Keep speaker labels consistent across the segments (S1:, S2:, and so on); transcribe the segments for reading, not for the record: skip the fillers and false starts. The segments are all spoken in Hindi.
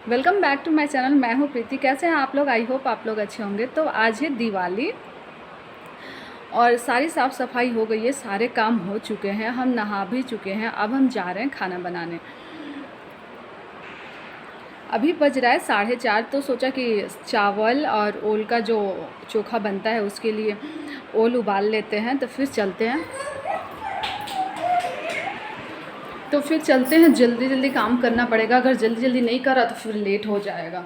S1: Welcome back to my channel. मैं हूँ प्रीति। कैसे हैं आप लोग? आई होप आप लोग अच्छे होंगे। तो आज है दिवाली और सारी साफ़ सफाई हो गई है, सारे काम हो चुके हैं, हम नहा भी चुके हैं। अब हम जा रहे हैं खाना बनाने। अभी बज रहा है 4:30। तो सोचा कि चावल और ओल का जो चोखा बनता है उसके लिए ओल उबाल लेते हैं, तो फिर चलते हैं। जल्दी जल्दी काम करना पड़ेगा। अगर जल्दी जल्दी नहीं करा तो फिर लेट हो जाएगा।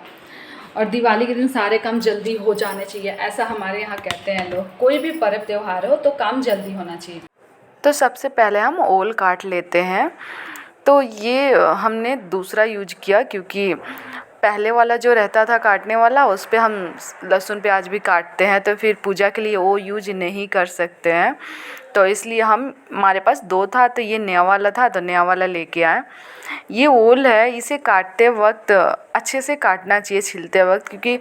S1: और दिवाली के दिन सारे काम जल्दी हो जाने चाहिए, ऐसा हमारे यहाँ कहते हैं लोग। कोई भी पर्व त्यौहार हो तो काम जल्दी होना चाहिए। तो सबसे पहले हम ओल काट लेते हैं। तो ये हमने दूसरा यूज किया, क्योंकि पहले वाला जो रहता था काटने वाला, उस पे हम लहसुन प्याज भी काटते हैं, तो फिर पूजा के लिए वो यूज नहीं कर सकते हैं। तो इसलिए हमारे पास दो था, तो ये नया वाला था, तो नया वाला लेके आए। ये ओल है, इसे काटते वक्त अच्छे से काटना चाहिए, छिलते वक्त, क्योंकि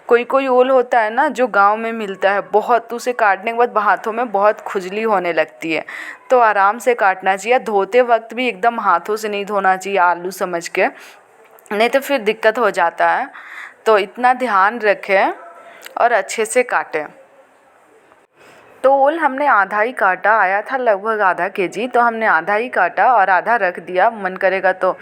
S1: कोई कोई ओल होता है ना जो गांव में मिलता है बहुत, उसे काटने के बाद हाथों में बहुत खुजली होने लगती है। तो आराम से काटना चाहिए। धोते वक्त भी एकदम हाथों से नहीं धोना चाहिए, आलू समझ के, नहीं तो फिर दिक्कत हो जाता है। तो इतना ध्यान रखें और अच्छे से काटें। तो ओल हमने आधा ही काटा, आया था लगभग आधा केजी, तो हमने आधा ही काटा और आधा रख दिया। मन करेगा तो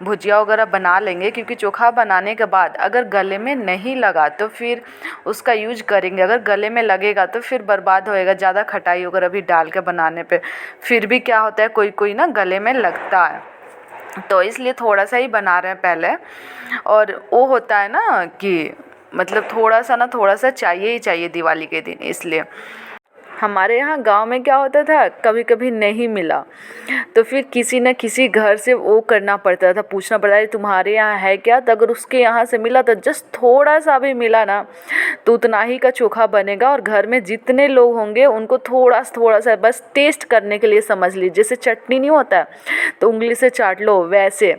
S1: भुजिया वगैरह बना लेंगे, क्योंकि चोखा बनाने के बाद अगर गले में नहीं लगा तो फिर उसका यूज करेंगे। अगर गले में लगेगा तो फिर बर्बाद होएगा, ज़्यादा खटाई वगैरह भी डाल के बनाने पे। फिर भी क्या होता है, कोई कोई ना गले में लगता है, तो इसलिए थोड़ा सा ही बना रहे हैं पहले। और वो होता है ना कि मतलब थोड़ा सा चाहिए ही चाहिए दिवाली के दिन। इसलिए हमारे यहाँ गांव में क्या होता था, कभी कभी नहीं मिला तो फिर किसी न किसी घर से वो करना पड़ता था, पूछना पड़ता था तुम्हारे यहाँ है क्या। तो अगर उसके यहाँ से मिला तो जस्ट थोड़ा सा भी मिला ना, तो उतना ही का चोखा बनेगा। और घर में जितने लोग होंगे उनको थोड़ा सा बस टेस्ट करने के लिए समझ लीजिए, जैसे चटनी नहीं होता है तो उंगली से चाट लो, वैसे।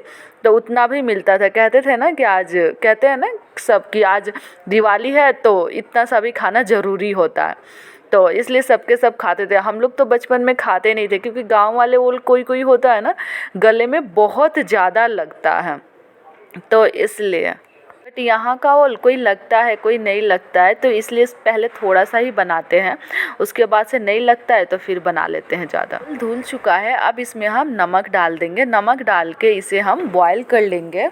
S1: तो उतना भी मिलता था। कहते थे ना कि आज, कहते हैं ना सब कि आज दिवाली है तो इतना सा भी खाना ज़रूरी होता है। तो इसलिए सबके सब खाते थे। हम लोग तो बचपन में खाते नहीं थे, क्योंकि गांव वाले ओल कोई कोई होता है ना गले में बहुत ज़्यादा लगता है, तो इसलिए। बट यहाँ का ओल कोई लगता है कोई नहीं लगता है, तो इसलिए पहले थोड़ा सा ही बनाते हैं, उसके बाद से नहीं लगता है तो फिर बना लेते हैं ज़्यादा। धुल चुका है, अब इसमें हम नमक डाल देंगे। नमक डाल के इसे हम बॉयल कर लेंगे,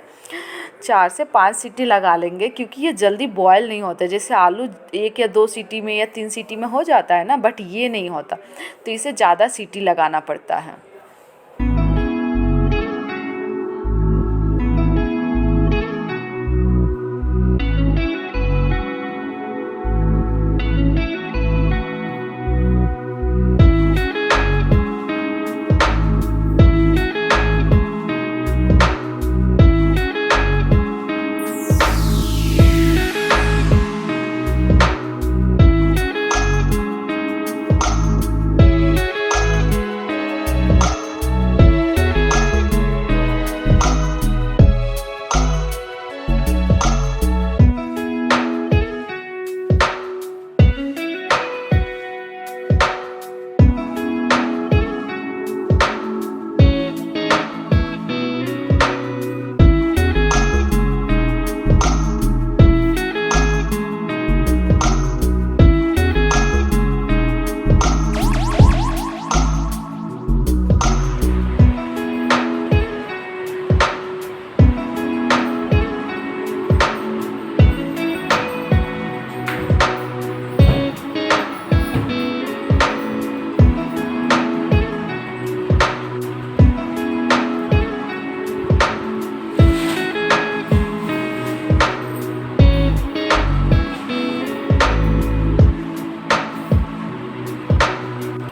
S1: 4 से 5 सीटी लगा लेंगे, क्योंकि ये जल्दी बॉयल नहीं होता। जैसे आलू 1 या 2 सीटी में या 3 सीटी में हो जाता है ना, बट ये नहीं होता, तो इसे ज़्यादा सीटी लगाना पड़ता है।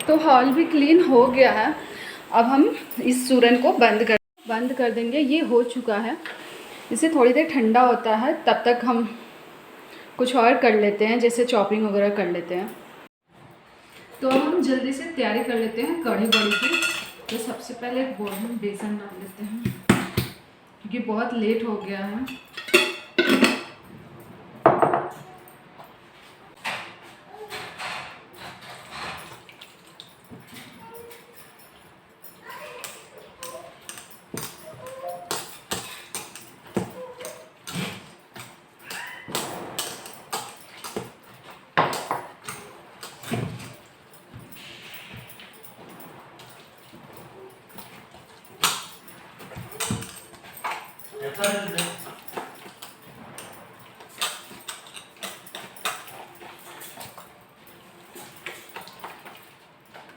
S1: तो हॉल भी क्लीन हो गया है। अब हम इस सूरन को बंद कर देंगे। ये हो चुका है, इसे थोड़ी देर ठंडा होता है, तब तक हम कुछ और कर लेते हैं, जैसे चॉपिंग वगैरह कर लेते हैं। तो अब हम जल्दी से तैयारी कर लेते हैं कढ़ी बड़ी की। तो सबसे पहले एक बोल में बेसन डाल लेते हैं, क्योंकि बहुत लेट हो गया है।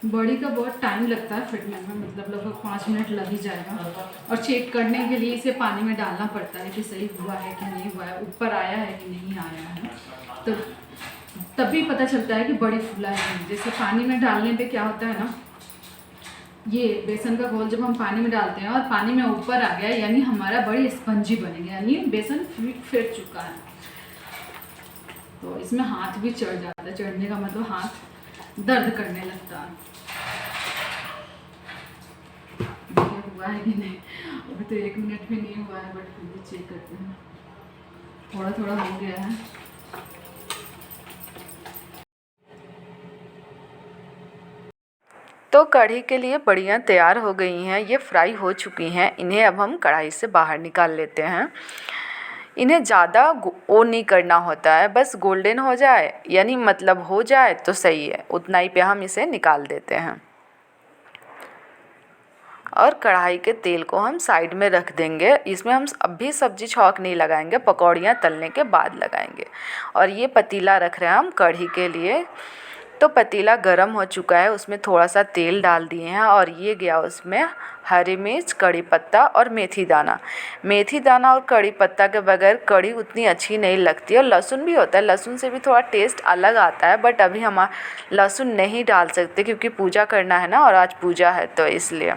S1: बॉडी का बहुत टाइम लगता है फिटने में, मतलब लगभग 5 मिनट लग ही जाएगा। और चेक करने के लिए इसे पानी में डालना पड़ता है कि सही हुआ है कि नहीं हुआ है, ऊपर आया है कि नहीं आया है, तो तभी पता चलता है कि बड़ी फूला है। जैसे पानी में डालने पे क्या होता है ना, ये बेसन का घोल जब हम पानी में डालते हैं और पानी में ऊपर आ गया, यानी हमारा बड़ी स्पंजी बनेगा, यानी बेसन फिट चुका है। तो इसमें हाथ भी चढ़ जाता है, चढ़ने का मतलब हाथ दर्द करने लगता है। हुआ है कि नहीं, अभी तो 1 मिनट भी नहीं हुआ है, बट फिर भी चेक करते हैं। थोड़ा थोड़ा हो गया है। तो कढ़ी के लिए बड़ियाँ तैयार हो गई हैं, ये फ्राई हो चुकी हैं। इन्हें अब हम कढ़ाई से बाहर निकाल लेते हैं। इन्हें ज़्यादा वो नहीं करना होता है, बस गोल्डन हो जाए, यानी मतलब हो जाए तो सही है, उतना ही पे हम इसे निकाल देते हैं। और कढ़ाई के तेल को हम साइड में रख देंगे। इसमें हम अभी सब्जी छौंक नहीं लगाएंगे, पकौड़ियाँ तलने के बाद लगाएंगे। और ये पतीला रख रहे हैं हम कढ़ी के लिए। तो पतीला गरम हो चुका है, उसमें थोड़ा सा तेल डाल दिए हैं और ये गया उसमें हरी मिर्च, कड़ी पत्ता और मेथी दाना। मेथी दाना और कड़ी पत्ता के बगैर कढ़ी उतनी अच्छी नहीं लगती। और लहसुन भी होता है, लहसुन से भी थोड़ा टेस्ट अलग आता है, बट अभी हम लहसुन नहीं डाल सकते क्योंकि पूजा करना है ना, और आज पूजा है तो इसलिए।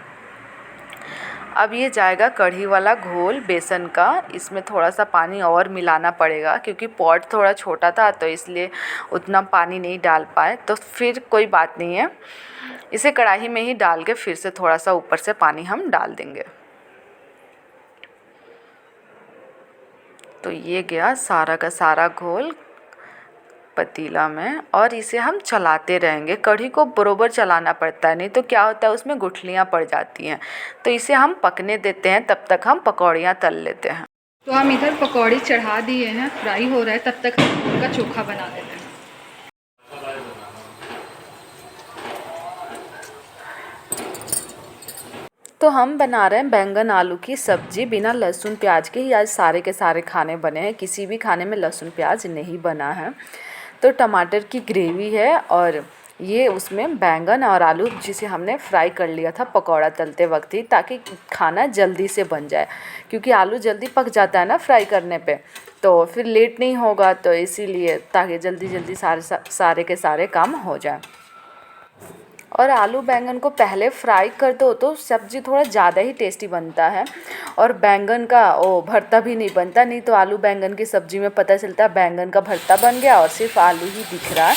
S1: अब ये जाएगा कढ़ी वाला घोल बेसन का। इसमें थोड़ा सा पानी और मिलाना पड़ेगा क्योंकि पॉट थोड़ा छोटा था, तो इसलिए उतना पानी नहीं डाल पाए। तो फिर कोई बात नहीं है, इसे कढ़ाई में ही डाल के फिर से थोड़ा सा ऊपर से पानी हम डाल देंगे। तो ये गया सारा का सारा घोल पतीला में, और इसे हम चलाते रहेंगे। कढ़ी को बरोबर चलाना पड़ता है, नहीं तो क्या होता है उसमें गुठलियाँ पड़ जाती हैं। तो इसे हम पकने देते हैं, तब तक हम पकौड़ियाँ तल लेते हैं। तो हम इधर पकौड़ी चढ़ा दिए हैं, फ्राई हो रहा है, तब तक हम उनका चोखा बना देते हैं। तो हम बना रहे हैं बैंगन आलू की सब्ज़ी बिना लहसुन प्याज के ही। आज सारे के सारे खाने बने हैं, किसी भी खाने में लहसुन प्याज नहीं बना है। तो टमाटर की ग्रेवी है और ये उसमें बैंगन और आलू जिसे हमने फ्राई कर लिया था पकौड़ा तलते वक्त ही, ताकि खाना जल्दी से बन जाए। क्योंकि आलू जल्दी पक जाता है ना फ्राई करने पे, तो फिर लेट नहीं होगा, तो इसीलिए ताकि जल्दी जल्दी सारे के सारे काम हो जाए। और आलू बैंगन को पहले फ्राई कर दो तो सब्ज़ी थोड़ा ज़्यादा ही टेस्टी बनता है, और बैंगन का भरता भी नहीं बनता। नहीं तो आलू बैंगन की सब्ज़ी में पता चलता है बैंगन का भरता बन गया और सिर्फ आलू ही दिख रहा है।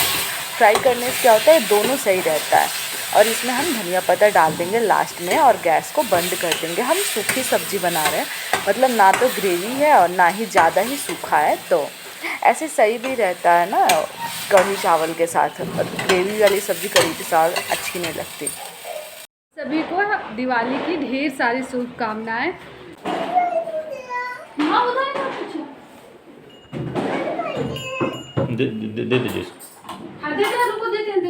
S1: फ्राई करने से क्या होता है, दोनों सही रहता है। और इसमें हम धनिया पत्ता डाल देंगे लास्ट में और गैस को बंद कर देंगे। हम सूखी सब्ज़ी बना रहे हैं, मतलब ना तो ग्रेवी है और ना ही ज़्यादा ही सूखा है, तो ऐसे सही भी रहता है ना कढ़ी चावल के साथ। ग्रेवी वाली सब्ज़ी कढ़ी के साथ अच्छी नहीं लगती। सभी को दिवाली की ढेर सारी शुभकामनाएं।
S2: दे दीजिए।
S1: हाँ देते हैं, रुको देते हैं।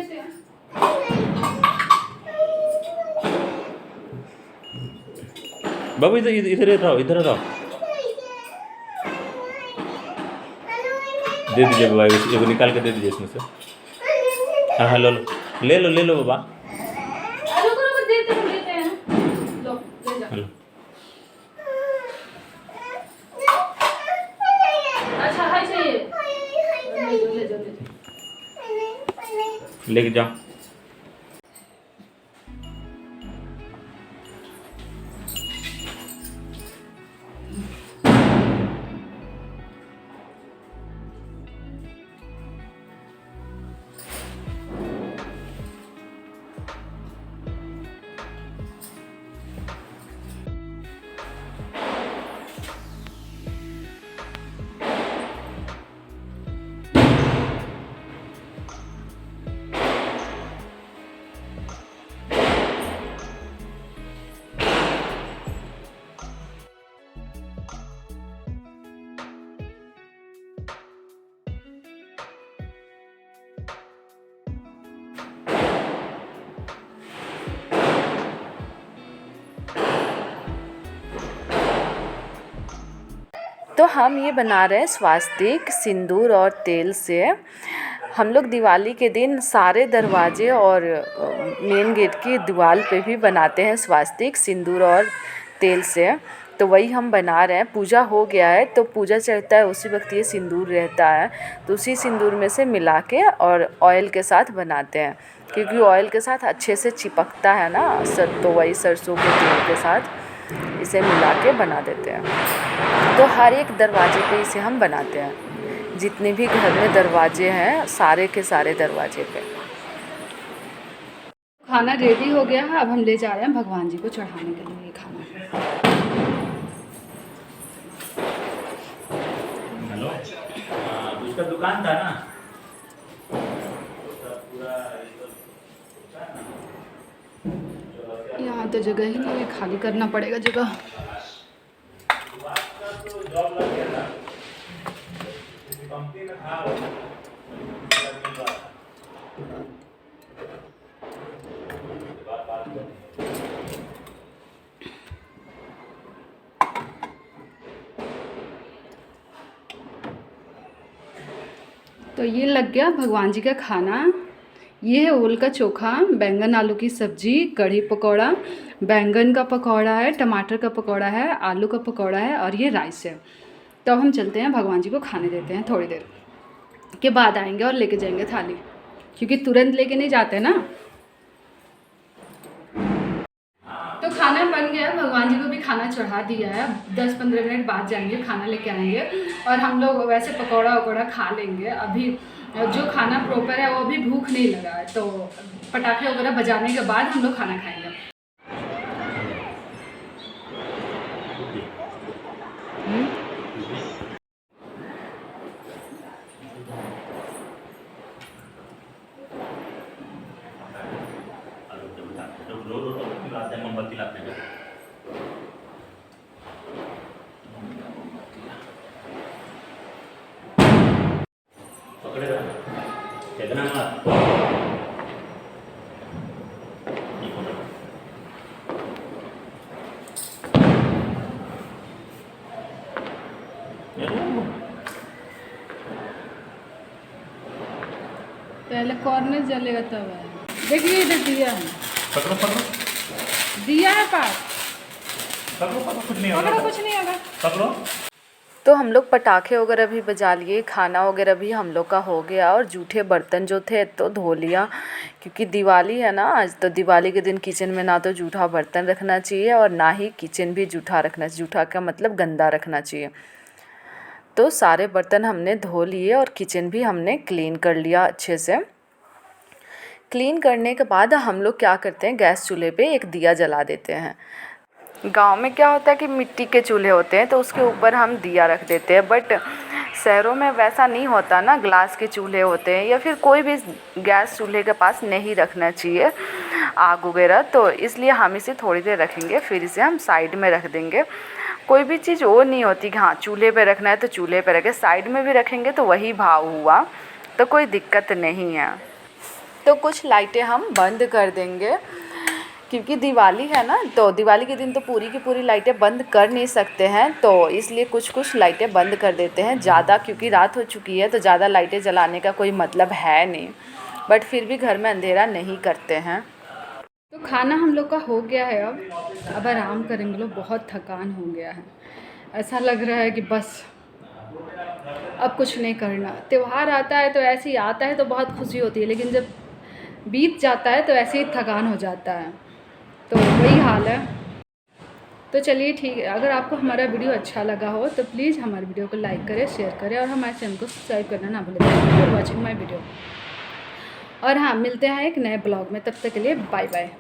S2: बाबू इधर रहो। दे दीजिए बाबा, एगो निकाल के दे दीजिए इसमें से। हाँ ले लो बाबा।
S1: रुको देते हैं, लो ले जाओ। अच्छा है चाहिए, ले जाओ।
S2: लेके जाओ।
S1: तो हम ये बना रहे हैं स्वास्तिक सिंदूर और तेल से। हम लोग दिवाली के दिन सारे दरवाजे और मेन गेट की दीवार पे भी बनाते हैं स्वास्तिक सिंदूर और तेल से। तो वही हम बना रहे हैं। पूजा हो गया है तो पूजा चढ़ता है उसी वक्त ये सिंदूर रहता है, तो उसी सिंदूर में से मिला के और ऑयल के साथ बनाते हैं, क्योंकि ऑयल के साथ अच्छे से चिपकता है ना तो वही सरसों के तेल के साथ इसे मिला के बना देते हैं। तो हर एक दरवाजे पे इसे हम बनाते हैं, जितने भी घर में दरवाजे हैं सारे के सारे दरवाजे पे। खाना रेडी हो गया है, अब हम ले जा रहे हैं भगवान जी को चढ़ाने के लिए ये खाना।
S2: हेलो, उसका दुकान था ना
S1: यहाँ तो जगह ही नहीं है, खाली करना पड़ेगा जगह। तो ये लग गया भगवान जी का खाना। ये है ओल का चोखा, बैंगन आलू की सब्जी, कढ़ी पकौड़ा, बैंगन का पकौड़ा है, टमाटर का पकौड़ा है, आलू का पकौड़ा है और ये राइस है। तो हम चलते हैं भगवान जी को खाने देते हैं, थोड़ी देर के बाद आएंगे और लेके जाएंगे थाली, क्योंकि तुरंत लेके नहीं जाते ना। तो खाना बन गया, भगवान जी को भी खाना चढ़ा दिया है। 10-15 मिनट बाद जाएंगे खाना लेके आएंगे और हम लोग वैसे पकौड़ा वकौड़ा खा लेंगे। अभी जो खाना प्रॉपर है वो अभी भूख नहीं लगा है, तो पटाखे वगैरह बजाने के बाद हम लोग खाना खाएंगे।
S2: मोमबत्ती लाते हैं। पकड़ेगा कितना मत
S1: पहले कॉर्नर जलेगा तब है। देखिए इधर दिया है,
S2: पकड़ो पकड़ो
S1: दिया है पास,
S2: पकड़ो पकड़ो, कुछ नहीं होगा,
S1: कुछ नहीं होगा,
S2: पकड़ो।
S1: तो हम लोग पटाखे वगैरह भी बजा लिए, खाना वगैरह भी हम लोग का हो गया और जूठे बर्तन जो थे तो धो लिया, क्योंकि दिवाली है ना आज। तो दिवाली के दिन किचन में ना तो जूठा बर्तन रखना चाहिए और ना ही किचन भी जूठा रखना चाहिए। जूठा का मतलब गंदा रखना चाहिए। तो सारे बर्तन हमने धो लिए और किचन भी हमने क्लीन कर लिया अच्छे से। क्लीन करने के बाद हम लोग क्या करते हैं, गैस चूल्हे पे एक दिया जला देते हैं। गांव में क्या होता है कि मिट्टी के चूल्हे होते हैं तो उसके ऊपर हम दिया रख देते हैं, बट शहरों में वैसा नहीं होता ना, ग्लास के चूल्हे होते हैं या फिर कोई भी गैस चूल्हे के पास नहीं रखना चाहिए आग वगैरह। तो इसलिए हम इसे थोड़ी देर रखेंगे, फिर इसे हम साइड में रख देंगे। कोई भी चीज़ वो नहीं होती कि हाँ चूल्हे पे रखना है तो चूल्हे पे रखें, साइड में भी रखेंगे तो वही भाव हुआ, तो कोई दिक्कत नहीं है। तो कुछ लाइटें हम बंद कर देंगे, क्योंकि दिवाली है ना, तो दिवाली के दिन तो पूरी की पूरी लाइटें बंद कर नहीं सकते हैं, तो इसलिए कुछ लाइटें बंद कर देते हैं। ज़्यादा क्योंकि रात हो चुकी है तो ज़्यादा लाइटें जलाने का कोई मतलब है नहीं, बट फिर भी घर में अंधेरा नहीं करते हैं। तो खाना हम लोग का हो गया है, अब आराम करेंगे लोग, बहुत थकान हो गया है। ऐसा लग रहा है कि बस अब कुछ नहीं करना। त्यौहार आता है तो ऐसे ही आता है तो बहुत खुशी होती है, लेकिन जब बीत जाता है तो ऐसे ही थकान हो जाता है, तो वही हाल है। तो चलिए ठीक है, अगर आपको हमारा वीडियो अच्छा लगा हो तो प्लीज़ हमारे वीडियो को लाइक करें, शेयर करें और हमारे चैनल को सब्सक्राइब करना ना भूलें। Thank you for watching my video. और हाँ, मिलते हैं एक नए ब्लॉग में, तब तक के लिए बाय बाय।